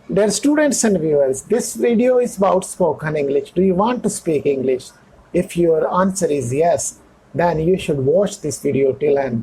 Dear students and viewers, this video is about spoken English. Do you want to speak English? If your answer is yes, then you should watch this video till end.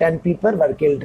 10 people were killed,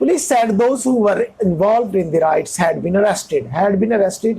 Police said those who were involved in the riots had been arrested. Had been arrested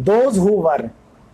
those who were,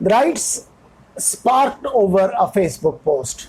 The riots sparked over a Facebook post।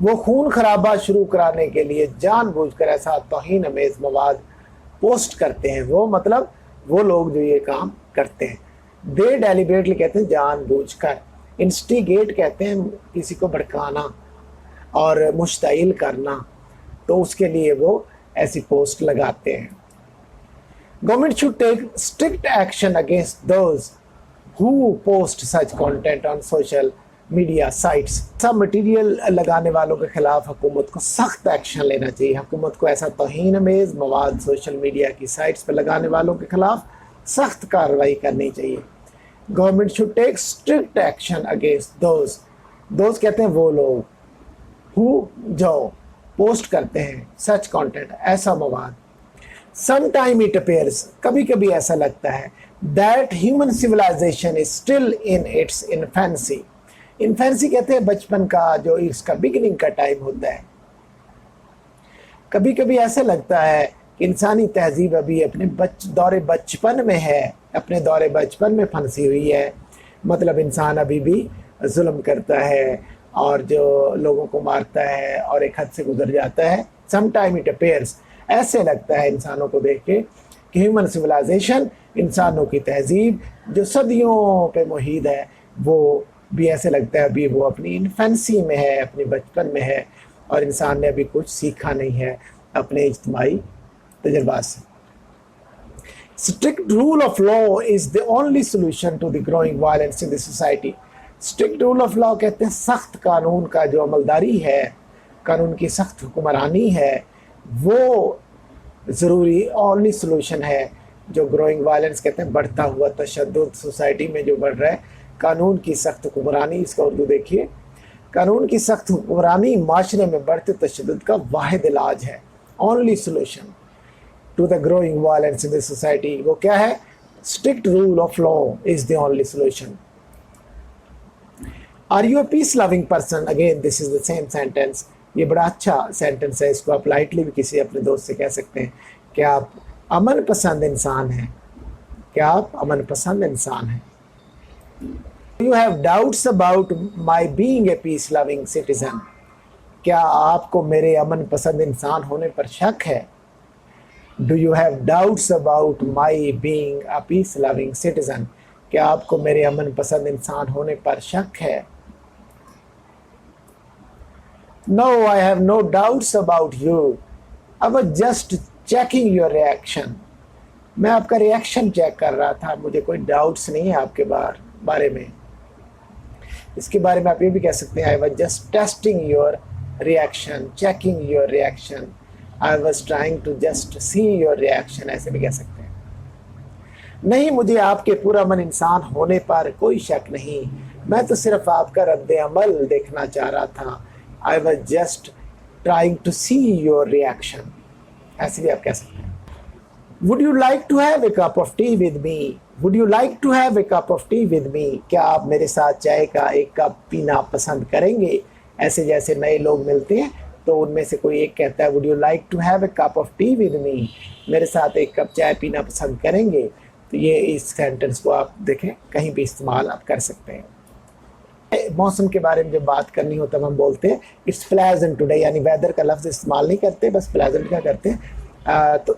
وہ خون خرابہ شروع کرانے کے لیے جان بوجھ کر ایسا توہین امیز مواد پوسٹ کرتے ہیں. وہ مطلب وہ لوگ جو یہ کام کرتے ہیں. دے ڈیلیبریٹلی کہتے ہیں جان بوجھ کر. انسٹیگیٹ کہتے ہیں کسی کو بھڑکانا اور مشتعل کرنا, تو اس کے لیے وہ ایسی پوسٹ لگاتے ہیں. Government should take strict action against those who post such content on social media sites. Sub material لگانے والوں کے خلاف حکومت کو سخت ایکشن لینا چاہیے. حکومت کو ایسا توہین امیز مواد سوشل میڈیا کی سائٹس پہ لگانے والوں کے خلاف سخت کارروائی کرنی چاہیے. Government should take strict action against those کہتے ہیں وہ لوگ, who جو پوسٹ کرتے ہیں such content ایسا مواد. Sometime it appears, کبھی کبھی ایسا لگتا ہے, that human civilization is still in its infancy. Infancy کہتے ہیں بچپن کا, جو اس کا beginning کا ٹائم ہوتا ہے. کبھی کبھی ایسا لگتا ہے کہ انسانی تہذیب ابھی اپنے دور بچپن میں ہے, اپنے دور بچپن میں پھنسی ہوئی ہے. مطلب انسان ابھی بھی ظلم کرتا ہے اور جو لوگوں کو مارتا ہے اور ایک حد سے گزر جاتا ہے. Sometime it appears, ایسے لگتا ہے انسانوں کو دیکھ کے کہ ہیومن سویلائزیشن, انسانوں کی تہذیب جو صدیوں پہ محیط ہے, وہ بھی ایسے لگتا ہے ابھی وہ اپنی انفینسی میں ہے, اپنی بچپن میں ہے, اور انسان نے ابھی کچھ سیکھا نہیں ہے اپنے اجتماعی تجربات سے. Strict rule of law is the only solution to the growing violence in the society. Strict rule of law کہتے ہیں سخت قانون کا جو عملداری ہے, قانون کی سخت حکمرانی ہے, وہ ضروری اونلی سلوشن ہے جو گروئنگ وائلنس کہتے ہیں بڑھتا ہوا تشدد سوسائٹی میں جو بڑھ رہا ہے. قانون کی سخت حکمرانی, اس کا اردو دیکھیے, قانون کی سخت حکمرانی معاشرے میں بڑھتے تشدد کا واحد علاج ہے. Only solution to the growing violence in the society, وہ کیا ہے؟ Strict rule of law is the only solution. Are you a peace loving person? Again this is the same sentence. یہ بڑا اچھا سینٹنس ہے, اس کو آپ لائٹلی بھی کسی اپنے دوست سے کہہ سکتے ہیں کہ آپ امن پسند انسان ہیں, کیا آپ امن پسند انسان ہیں. You have doubts about my being a peace loving citizen. کیا آپ کو میرے امن پسند انسان ہونے پر شک ہے؟ Do you have doubts about my being a peace loving citizen? کیا آپ کو میرے امن پسند انسان ہونے پر شک ہے؟ No, I have no doubts about you. I was just checking your reaction. میں آپ کا ریئیکشن چیک کر رہا تھا, مجھے کوئی ڈاؤٹس نہیں ہے آپ کے بارے میں. اس کے بارے میں آپ یہ بھی کہہ سکتے ہیں I was just testing your reaction, checking your reaction. I was trying to just see your reaction. ایسے بھی کہہ سکتے ہیں. نہیں, مجھے آپ کے پورا من انسان ہونے پر کوئی شک نہیں, میں تو صرف آپ کا رد عمل دیکھنا چاہ رہا تھا. I was just trying to see your reaction. ایسے بھی آپ کہہ سکتے ہیں. Would you like to have a cup of tea with me? Would you like to have a cup of tea with me? کیا آپ میرے ساتھ چائے کا ایک کپ پینا پسند کریں گے؟ ایسے جیسے نئے لوگ ملتے ہیں تو ان میں سے کوئی ایک کہتا ہے Would you like to have a cup of tea with me? میرے ساتھ ایک کپ چائے پینا پسند کریں گے. تو یہ اس سینٹنس کو آپ دیکھیں کہیں بھی استعمال آپ کر سکتے ہیں. موسم کے بارے میں جب بات کرنی ہو تب ہم بولتے ہیں اٹس پلیزنٹ ٹوڈے, یعنی ویدر کا لفظ استعمال نہیں کرتے, بس پلیزنٹ کا کرتے ہیں. تو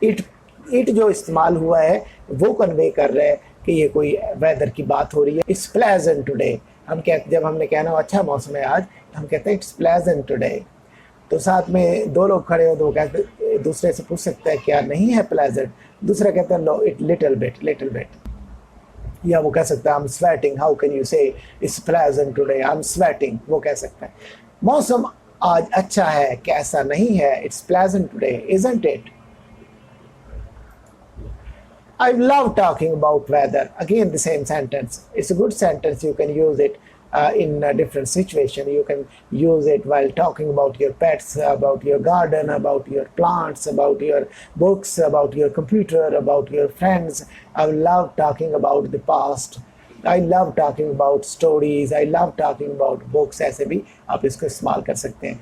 اٹ جو استعمال ہوا ہے وہ کنوے کر رہے ہیں کہ یہ کوئی ویدر کی بات ہو رہی ہے. اٹس پلیزنٹ ٹوڈے, ہم کہتے جب ہم نے کہنا اچھا موسم ہے آج, ہم کہتے ہیں اٹس پلیزنٹ ٹوڈے. تو ساتھ میں دو لوگ کھڑے ہو تو وہ کہتے دوسرے سے پوچھ سکتا ہے کیا نہیں ہے پلیزنٹ, دوسرا کہتا ہے نو اٹ لٹل بٹ. یا وہ کہہ سکتا ہے I'm sweating, how can you say it's pleasant today, I'm sweating, وہ کہہ سکتا ہے. موسم آج اچھا ہے, کیسا نہیں ہے, it's pleasant today, isn't it? I love talking about weather. Again the same sentence. It's a good sentence, you can use it in a different situation. You can use it while talking about your pets, about your garden, about your plants, about your books, about your computer, about your friends. I love talking about the past. I love talking about stories. I love talking about books. ایسے بھی آپ اس کو استعمال کر سکتے ہیں.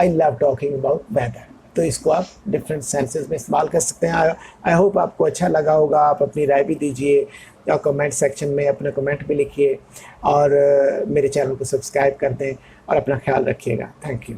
I love talking about weather. تو اس کو آپ ڈفرینٹ سینسز میں استعمال کر سکتے ہیں. آئی ہوپ آپ کو اچھا لگا ہوگا. آپ اپنی رائے بھی دیجیے اور کمنٹ سیکشن میں اپنا کمنٹ بھی لکھیے اور میرے چینل کو سبسکرائب کر دیں. اور اپنا خیال رکھیے گا. Thank you.